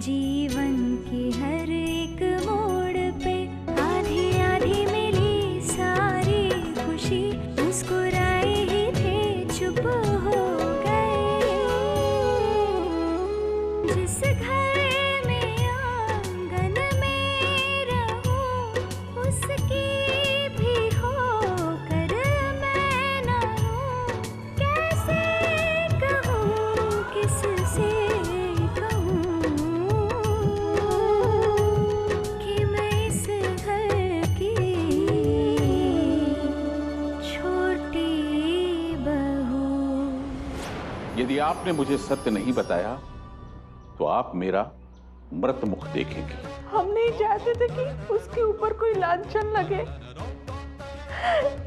जीवन की हर एक मोड़ पे आधी आधी मिली सारी खुशी, मुस्कुराए ही थे चुप हो गए। जिस घर में आंगन में रहूं उसकी भी होकर मैं ना हूं। कैसे कहूं किससे कहूं कि मैं इस घर की छोटी बहू। यदि आपने मुझे सत्य नहीं बताया तो आप मेरा मृत मुख देखेंगे। हम नहीं चाहते थे कि उसके ऊपर कोई लांछन लगे,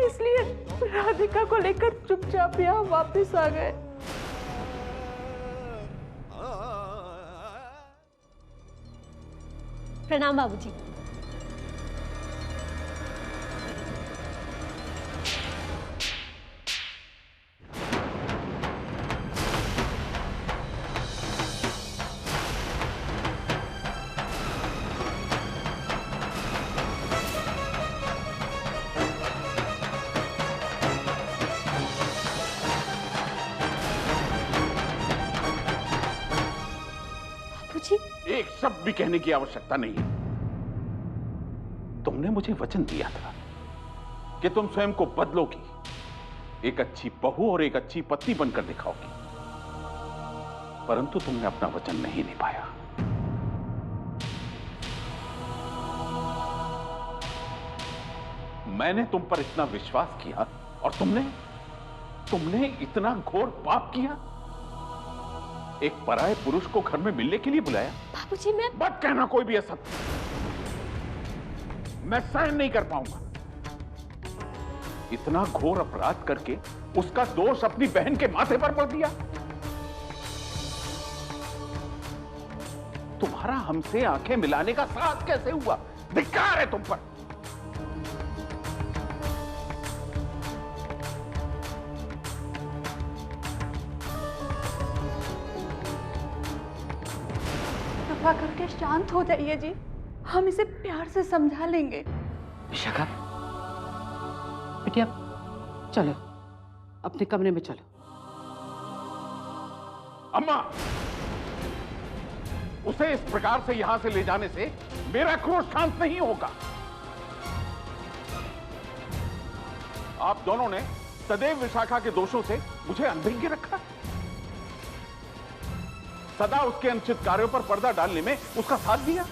इसलिए राधिका को लेकर चुपचाप यहाँ वापस आ गए। प्रणाम बाबूजी। बाबूजी, एक शब्द भी कहने की आवश्यकता नहीं है। तुमने मुझे वचन दिया था कि तुम स्वयं को बदलोगी, एक अच्छी बहू और एक अच्छी पत्नी बनकर दिखाओगी, परंतु तुमने अपना वचन नहीं निभाया। मैंने तुम पर इतना विश्वास किया और तुमने इतना घोर पाप किया। एक पराये पुरुष को घर में मिलने के लिए बुलाया। बाबूजी मैं मत कहना कोई भी असत्य, मैं सहन नहीं कर पाऊंगा। इतना घोर अपराध करके उसका दोष अपनी बहन के माथे पर पड़ दिया। तुम्हारा हमसे आंखें मिलाने का साहस कैसे हुआ? धिक्कार है तुम पर। कृपा करके शांत हो जाइए जी, हम इसे प्यार से समझा लेंगे। विशाखा, बिटिया चलो अपने कमरे में चलो। अम्मा, उसे इस प्रकार से यहां से ले जाने से मेरा क्रोध शांत नहीं होगा। आप दोनों ने सदैव विशाखा के दोषों से मुझे अनभिज्ञ रखा, सदा उसके अनुचित कार्यों पर पर्दा डालने में उसका साथ दिया।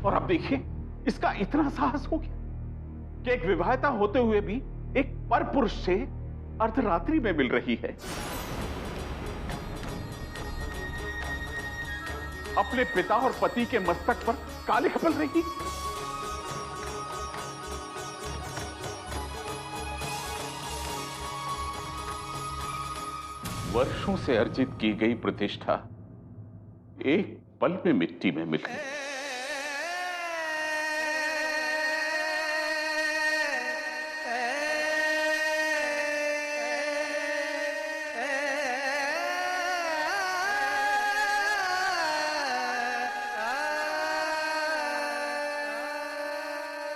और अब देखिए, इसका इतना साहस हो गया कि एक विवाहिता होते हुए भी एक परपुरुष से अर्धरात्रि में मिल रही है। अपने पिता और पति के मस्तक पर काले खपल रही। वर्षों से अर्जित की गई प्रतिष्ठा एक पल में मिट्टी में मिल गई।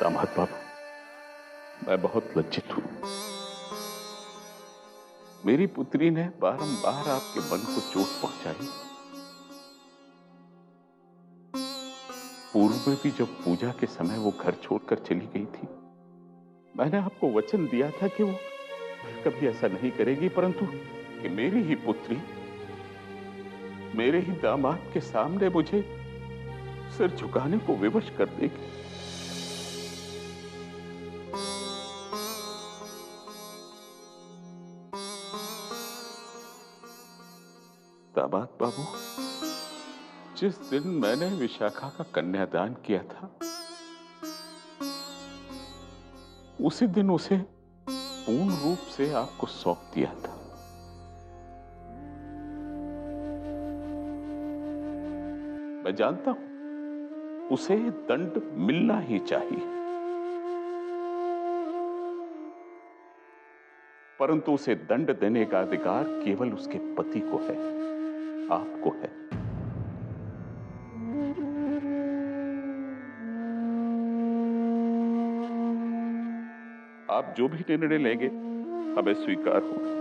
दामाद बाबू, मैं बहुत लज्जित हूं। मेरी पुत्री ने बारंबार आपके मन को चोट पहुंचाई। पूर्व में भी जब पूजा के समय वो घर छोड़कर चली गई थी, मैंने आपको वचन दिया था कि वो कभी ऐसा नहीं करेगी, परंतु कि मेरी ही पुत्री मेरे ही दामाद के सामने मुझे सिर झुकाने को विवश कर देगी। दामाद बाबू, जिस दिन मैंने विशाखा का कन्यादान किया था, उसी दिन उसे पूर्ण रूप से आपको सौंप दिया था। मैं जानता हूं उसे दंड मिलना ही चाहिए, परंतु उसे दंड देने का अधिकार केवल उसके पति को है, आपको है। आप जो भी निर्णय लेंगे हमें स्वीकार होगा।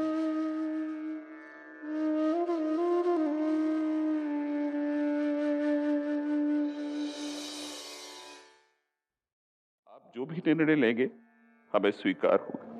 आप जो भी निर्णय लेंगे हमें स्वीकार होगा।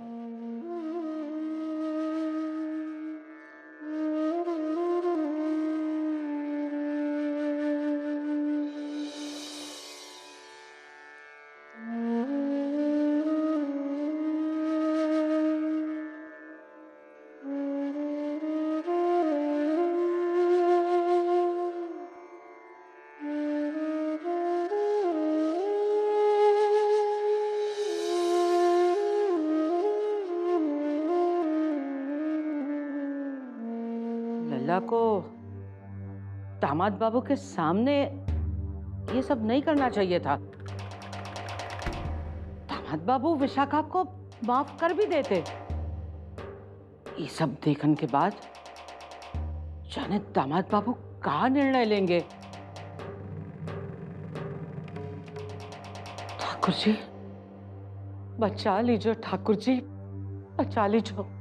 लल्ला को दामाद बाबू के सामने ये सब नहीं करना चाहिए था। दामाद बाबू विशाखा को माफ कर भी देते। ये सब देखने के बाद जाने दामाद बाबू क्या निर्णय लेंगे। ठाकुर जी बचा लीजिए, ठाकुर जी बचा लीजिए।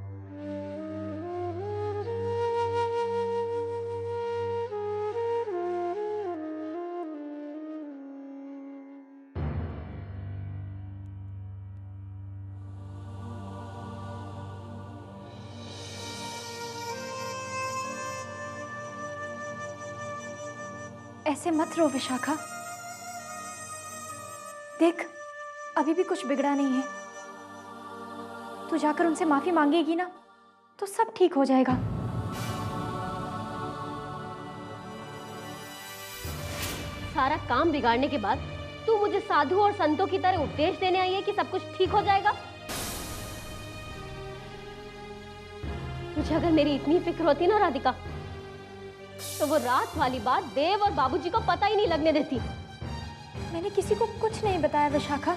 ऐसे मत रो विशाखा। देख, अभी भी कुछ बिगड़ा नहीं है। तू जाकर उनसे माफी मांगेगी ना तो सब ठीक हो जाएगा। सारा काम बिगाड़ने के बाद तू मुझे साधु और संतों की तरह उपदेश देने आई है कि सब कुछ ठीक हो जाएगा। मुझे अगर मेरी इतनी फिक्र होती ना राधिका, तो वो रात वाली बात देव और बाबूजी को पता ही नहीं लगने देती। मैंने किसी को कुछ नहीं बताया विशाखा।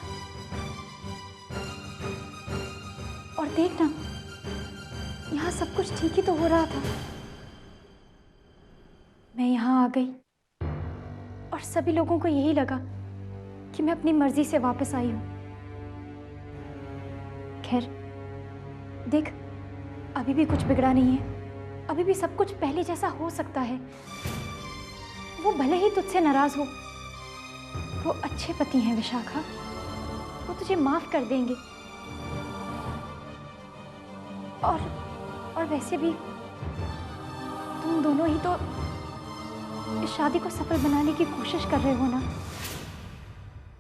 और देख ना, यहाँ सब कुछ ठीक ही तो हो रहा था। मैं यहाँ आ गई और सभी लोगों को यही लगा कि मैं अपनी मर्जी से वापस आई हूँ। खैर देख, अभी भी कुछ बिगड़ा नहीं है। अभी भी सब कुछ पहले जैसा हो सकता है। वो भले ही तुझसे नाराज हो, वो अच्छे पति हैं विशाखा। वो तुझे माफ कर देंगे। और वैसे भी तुम दोनों ही तो इस शादी को सफल बनाने की कोशिश कर रहे हो ना।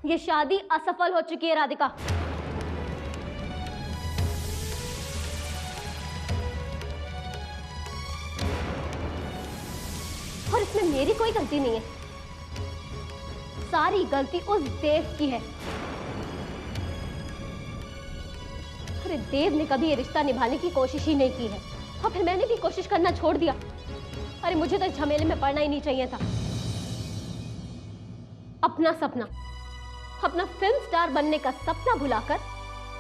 ये शादी असफल हो चुकी है राधिका। और इसमें मेरी कोई गलती नहीं है। सारी गलती उस देव की है। अरे देव ने कभी ये रिश्ता निभाने की कोशिश ही नहीं की है, और फिर मैंने भी कोशिश करना छोड़ दिया। अरे मुझे तो इस झमेले में पड़ना ही नहीं चाहिए था। अपना सपना, अपना फिल्म स्टार बनने का सपना भुलाकर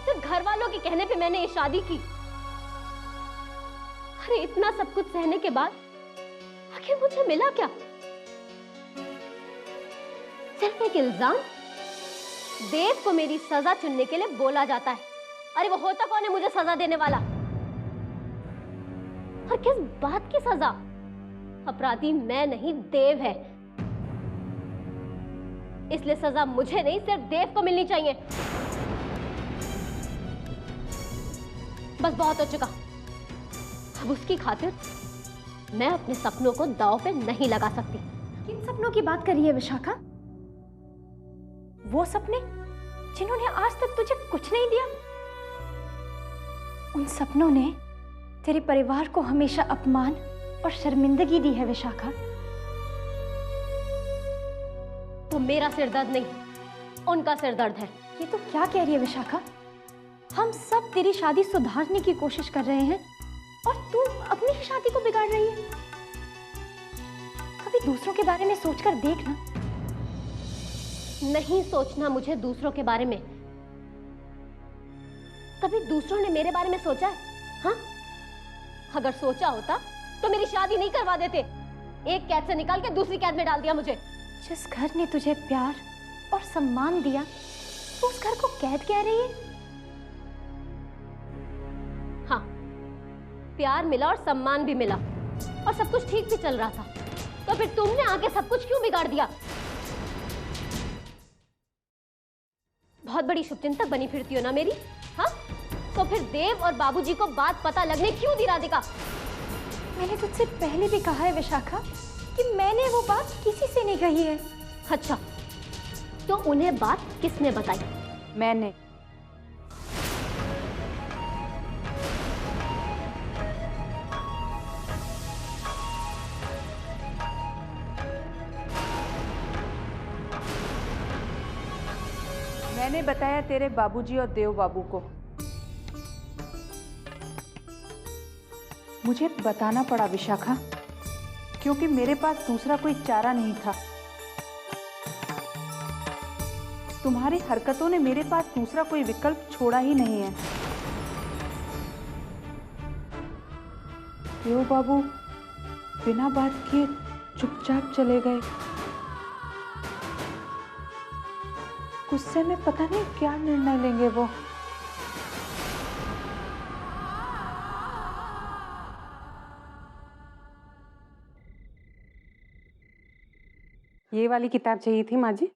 सिर्फ घर वालों के कहने पे मैंने ये शादी की। अरे इतना सब कुछ सहने के बाद आखिर मुझे मिला क्या? सिर्फ एक इल्जाम। देव को मेरी सजा चुनने के लिए बोला जाता है। अरे वो होता कौन है मुझे सजा देने वाला? और किस बात की सजा? अपराधी मैं नहीं, देव है। इसलिए सजा मुझे नहीं, सिर्फ देव को मिलनी चाहिए। बस बहुत हो चुका। अब उसकी खातिर मैं अपने सपनों को दांव पे नहीं लगा सकती। किन सपनों की बात कर रही है विशाखा? वो सपने जिन्होंने आज तक तुझे कुछ नहीं दिया। उन सपनों ने तेरे परिवार को हमेशा अपमान और शर्मिंदगी दी है विशाखा। वो मेरा सिरदर्द नहीं, उनका सिरदर्द है। ये तो क्या कह रही है विशाखा? हम सब तेरी शादी सुधारने की कोशिश कर रहे हैं और तू अपनी ही शादी को बिगाड़ रही है। कभी दूसरों के बारे में सोचकर देख ना। नहीं सोचना मुझे दूसरों के बारे में। कभी दूसरों ने मेरे बारे में सोचा है? हाँ, अगर सोचा होता तो मेरी शादी नहीं करवा देते। एक कैद से निकाल के दूसरी कैद में डाल दिया मुझे। जिस घर ने तुझे प्यार और सम्मान दिया, तो उस घर को कैद कह रही है? हाँ, प्यार मिला और सम्मान भी मिला और सब कुछ ठीक भी चल रहा था, तो फिर तुमने आके सब कुछ क्यों बिगाड़ दिया? बहुत बड़ी शुभचिंतक बनी फिरती हो ना मेरी, हाँ? तो फिर देव और बाबूजी को बात पता लगने क्यों दी राधिका? मैंने तुझसे पहले भी कहा है विशाखा कि मैंने वो बात किसी से नहीं कही है। अच्छा, तो उन्हें बात किसने बताई? मैंने। मैंने बताया तेरे बाबूजी और देव बाबू को। मुझे बताना पड़ा विशाखा, क्योंकि मेरे पास दूसरा कोई चारा नहीं था। तुम्हारी हरकतों ने मेरे पास दूसरा कोई विकल्प छोड़ा ही नहीं है। देव बाबू बिना बात किए चुपचाप चले गए। गुस्से में पता नहीं क्या निर्णय लेंगे वो। ये वाली किताब चाहिए थी माँ जी।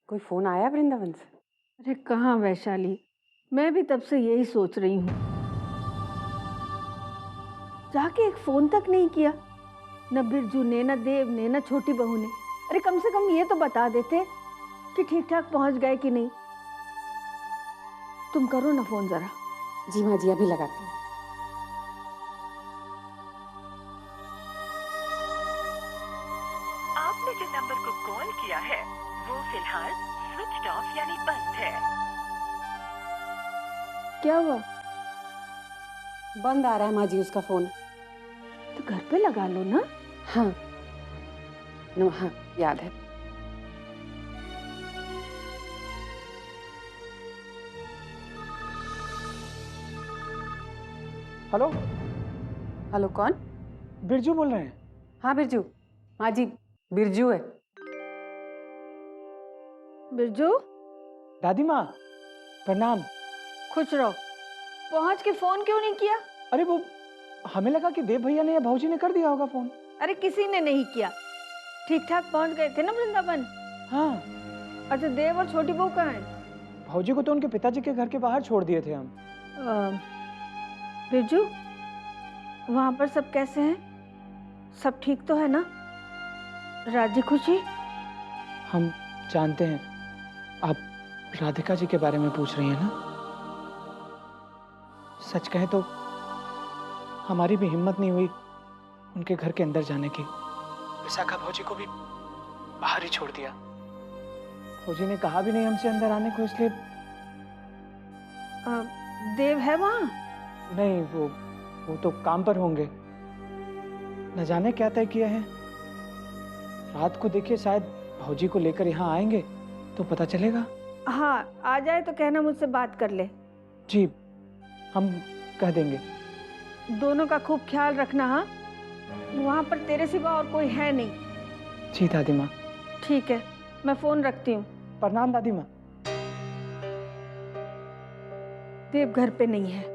कोई फोन आया वृंदावन से? अरे कहाँ वैशाली, मैं भी तब से यही सोच रही हूँ। जाके एक फोन तक नहीं किया, न बिरजू ने, न देव ने, न छोटी बहू ने। अरे कम से कम ये तो बता देते कि ठीक ठाक पहुंच गए कि नहीं। तुम करो ना फोन जरा। जी माँ जी, अभी लगाती हूँ। आपने जिस नंबर को कॉल किया है वो फिलहाल स्विच ऑफ यानी बंद है। क्या हुआ? बंद आ रहा है माँ जी उसका फोन। तो घर पे लगा लो ना। हाँ हाँ, याद है। हेलो। हेलो, कौन? बिरजू बोल रहे हैं? हाँ बिरजू। माँ जी, बिरजू है। बिरजू, दादी माँ प्रणाम। खुश रहो। पहुंच के फोन क्यों नहीं किया? अरे वो हमें लगा कि देव भैया ने या भाऊजी ने कर दिया होगा फोन। अरे किसी ने नहीं किया। ठीक ठाक पहुंच गए थे ना वृंदावन? हाँ। अच्छा, देव और छोटी बहू कहाँ है? भाऊजी को तो उनके पिताजी के घर के बाहर छोड़ दिए थे हम। बिरजू, वहां पर सब कैसे हैं? सब ठीक तो है ना? राजी खुशी? हम जानते हैं आप राधिका जी के बारे में पूछ रही हैं ना। सच कहें तो हमारी भी हिम्मत नहीं हुई उनके घर के अंदर जाने की। विशाखा भौजी को भी बाहर ही छोड़ दिया। भौजी ने कहा भी नहीं हमसे अंदर आने को, इसलिए देव है वहां? नहीं, वो तो काम पर होंगे। न जाने क्या तय किया है। रात को देखिए शायद भौजी को लेकर यहाँ आएंगे तो पता चलेगा। हाँ, आ जाए तो कहना मुझसे बात कर ले। जी, हम कह देंगे। दोनों का खूब ख्याल रखना। हाँ, वहां पर तेरे सिवा और कोई है नहीं। जी दादी माँ। ठीक है, मैं फोन रखती हूँ। प्रणाम दादी माँ। देव घर पे नहीं है।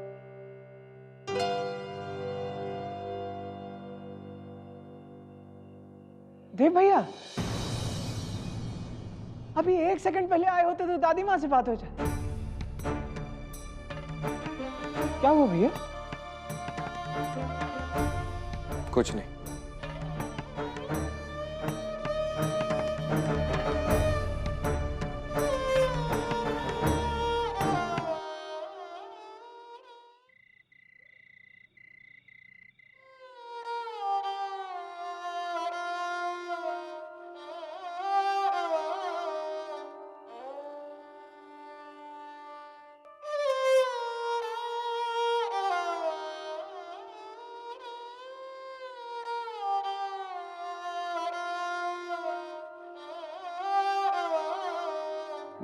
देव भैया अभी 1 सेकंड पहले आए होते तो दादी माँ से बात हो जाए। क्या हुआ भैया? कुछ नहीं।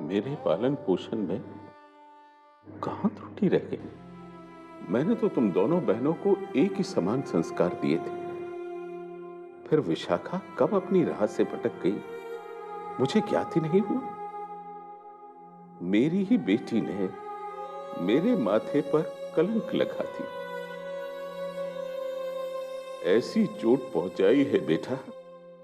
मेरे पालन पोषण में कहां त्रुटि छोटी रह गई। मैंने तो तुम दोनों बहनों को एक ही समान संस्कार दिए थे। फिर विशाखा कब अपनी राह से भटक गई मुझे ज्ञात ही नहीं हुआ। मेरी ही बेटी ने मेरे माथे पर कलंक लगा दी। ऐसी चोट पहुंचाई है बेटा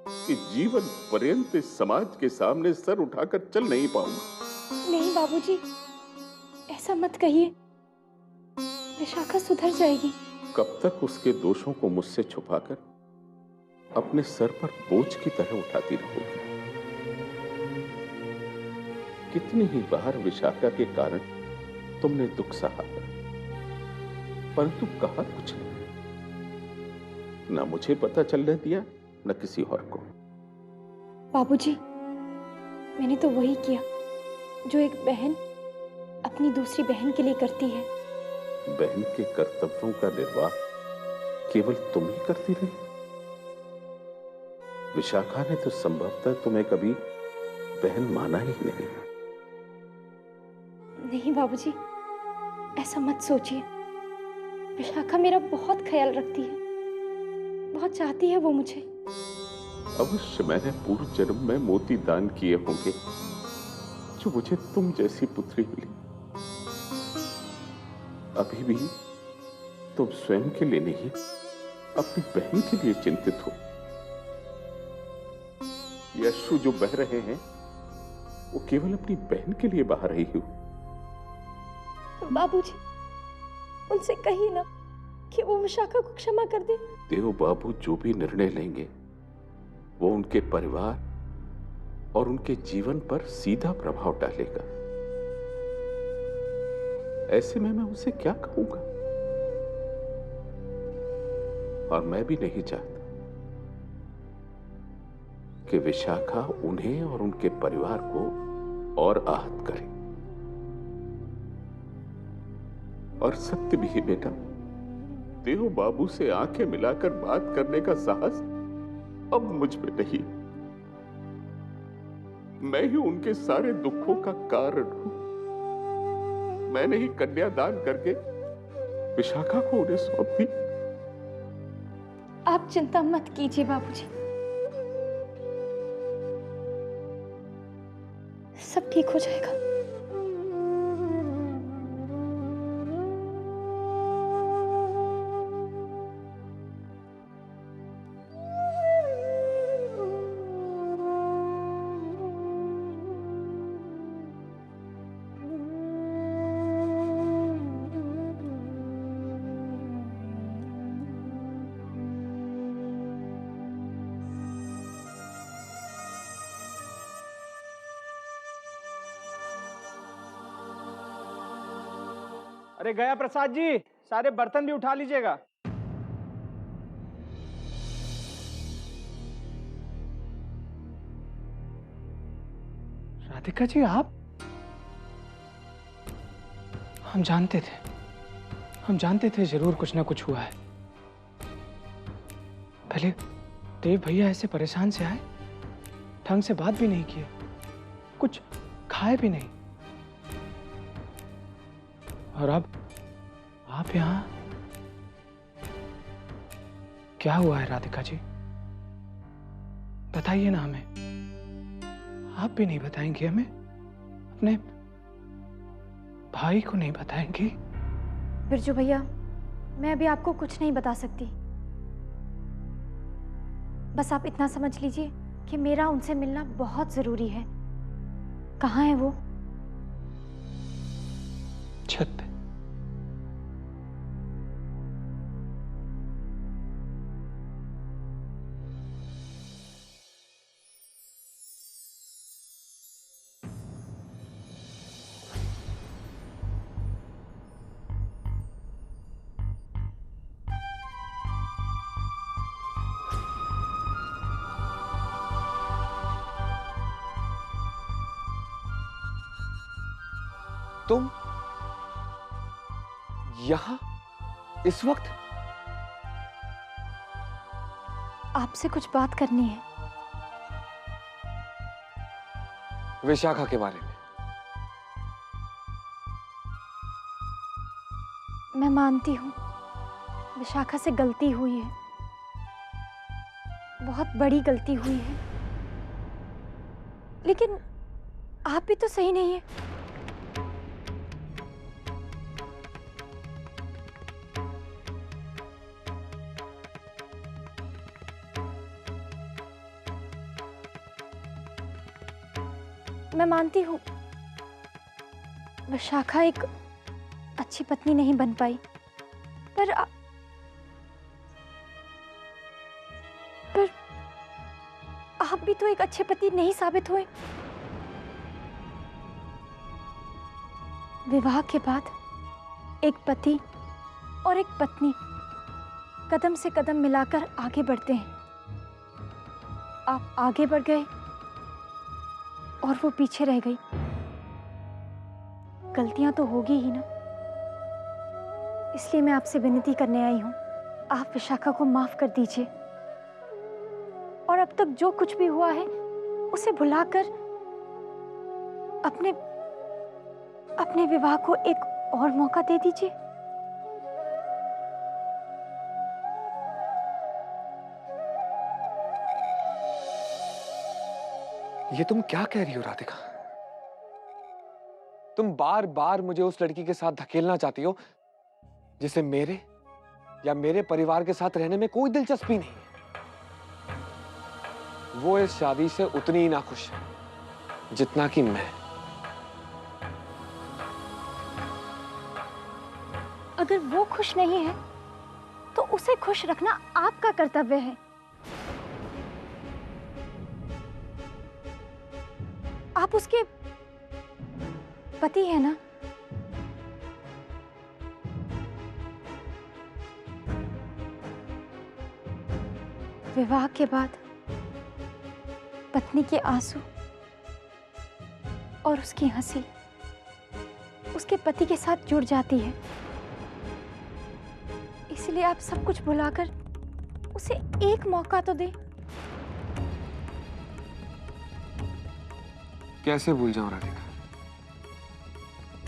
कि जीवन पर्यंत इस समाज के सामने सर उठाकर चल नहीं पाऊंगा। नहीं बाबूजी, ऐसा मत कहिए। विशाखा सुधर जाएगी। कब तक उसके दोषों को मुझसे छुपाकर अपने सर पर बोझ की तरह उठाती रहोगी? कितनी ही बार विशाखा के कारण तुमने दुख सहा, परंतु कहा कुछ नहीं। ना मुझे पता चलने दिया, न किसी और को। बाबूजी, मैंने तो वही किया जो एक बहन अपनी दूसरी बहन के लिए करती है। बहन के कर्तव्यों का निर्वाह केवल तुम ही करती रही। विशाखा ने तो संभवतः तुम्हें कभी बहन माना ही नहीं। नहीं बाबूजी, ऐसा मत सोचिए। विशाखा मेरा बहुत ख्याल रखती है, बहुत चाहती है वो मुझे। अवश्य मैंने पूर्व जन्म में मोती दान किए होंगे जो मुझे तुम जैसी पुत्री मिली। अभी भी तुम स्वयं के लिए नहीं, अपनी बहन के लिए चिंतित हो। ये अश्रु जो बह रहे हैं वो केवल अपनी बहन के लिए बहा रही हो। बाबूजी, उनसे कहिए ना कि वो विशाखा को क्षमा कर दे। देव बाबू जो भी निर्णय लेंगे वो उनके परिवार और उनके जीवन पर सीधा प्रभाव डालेगा। ऐसे में मैं उसे क्या कहूंगा? और मैं भी नहीं चाहता कि विशाखा उन्हें और उनके परिवार को और आहत करे। और सत्य भी है बेटा, देव बाबू से आंखें मिलाकर बात करने का साहस अब मुझ में नहीं। मैं ही उनके सारे दुखों का कारण हूं। मैंने ही कन्यादान करके विशाखा को उन्हें सौंप दी। आप चिंता मत कीजिए बाबूजी, सब ठीक हो जाएगा। अरे गया प्रसाद जी, सारे बर्तन भी उठा लीजिएगा। राधिका जी, आप? हम जानते थे जरूर कुछ ना कुछ हुआ है। पहले देव भैया ऐसे परेशान से आए, ढंग से बात भी नहीं किए, कुछ खाए भी नहीं, और अब आप यहाँ? क्या हुआ है राधिका जी? बताइए ना हमें। आप भी नहीं बताएंगे हमें? अपने भाई को नहीं बताएंगे? बिरजू भैया, मैं अभी आपको कुछ नहीं बता सकती। बस आप इतना समझ लीजिए कि मेरा उनसे मिलना बहुत जरूरी है। कहाँ है वो? छत पे। तुम यहां इस वक्त? आपसे कुछ बात करनी है। विशाखा के बारे में? मैं मानती हूँ विशाखा से गलती हुई है, बहुत बड़ी गलती हुई है, लेकिन आप भी तो सही नहीं है। मैं मानती हूँ विशाखा एक अच्छी पत्नी नहीं बन पाई, पर आप भी तो एक अच्छे पति नहीं साबित हुए। विवाह के बाद एक पति और एक पत्नी कदम से कदम मिलाकर आगे बढ़ते हैं। आप आगे बढ़ गए और वो पीछे रह गई। गलतियां तो होगी ही ना, इसलिए मैं आपसे विनती करने आई हूं, आप विशाखा को माफ कर दीजिए और अब तक जो कुछ भी हुआ है उसे भुलाकर अपने विवाह को एक और मौका दे दीजिए। ये तुम क्या कह रही हो राधिका? तुम बार बार मुझे उस लड़की के साथ धकेलना चाहती हो जिसे मेरे या मेरे परिवार के साथ रहने में कोई दिलचस्पी नहीं है। वो इस शादी से उतनी ही नाखुश है जितना कि मैं। अगर वो खुश नहीं है तो उसे खुश रखना आपका कर्तव्य है। आप उसके पति है ना? विवाह के बाद पत्नी के आंसू और उसकी हंसी उसके पति के साथ जुड़ जाती है, इसलिए आप सब कुछ भुलाकर उसे एक मौका तो दें। कैसे भूल जाऊं राधिका?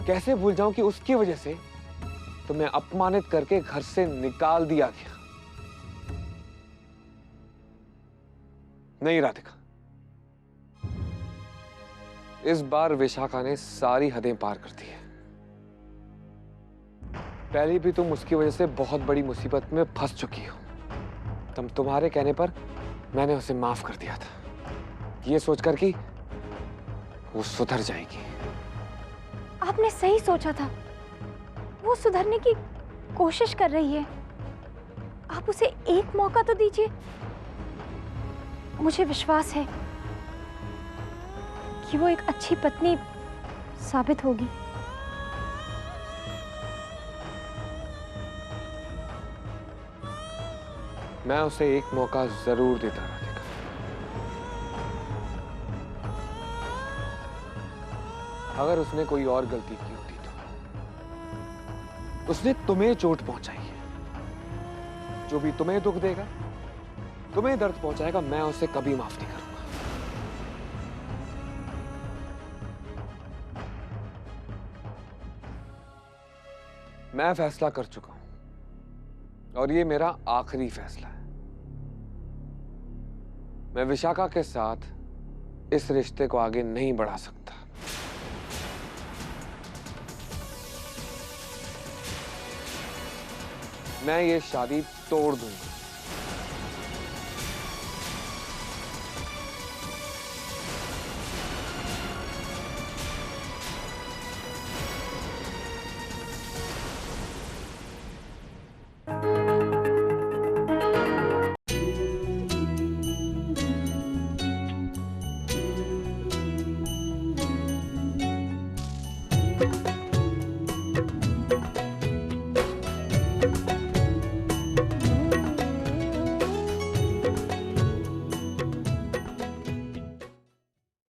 कैसे भूल जाऊं कि उसकी वजह से तुम्हें अपमानित करके घर से निकाल दिया गया? नहीं राधिका, इस बार विशाखा ने सारी हदें पार कर दी है। पहले भी तुम उसकी वजह से बहुत बड़ी मुसीबत में फंस चुकी हो। तुम्हारे कहने पर मैंने उसे माफ कर दिया था, ये सोचकर कि वो सुधर जाएगी। आपने सही सोचा था, वो सुधरने की कोशिश कर रही है। आप उसे एक मौका तो दीजिए। मुझे विश्वास है कि वो एक अच्छी पत्नी साबित होगी। मैं उसे एक मौका जरूर देता राधिका। अगर उसने कोई और गलती की होती तो उसने तुम्हें चोट पहुंचाई है। जो भी तुम्हें दुख देगा, तुम्हें दर्द पहुंचाएगा, मैं उसे कभी माफ नहीं करूंगा। मैं फैसला कर चुका हूं और ये मेरा आखिरी फैसला है। मैं विशाखा के साथ इस रिश्ते को आगे नहीं बढ़ा सकता। मैं ये शादी तोड़ दूंगा।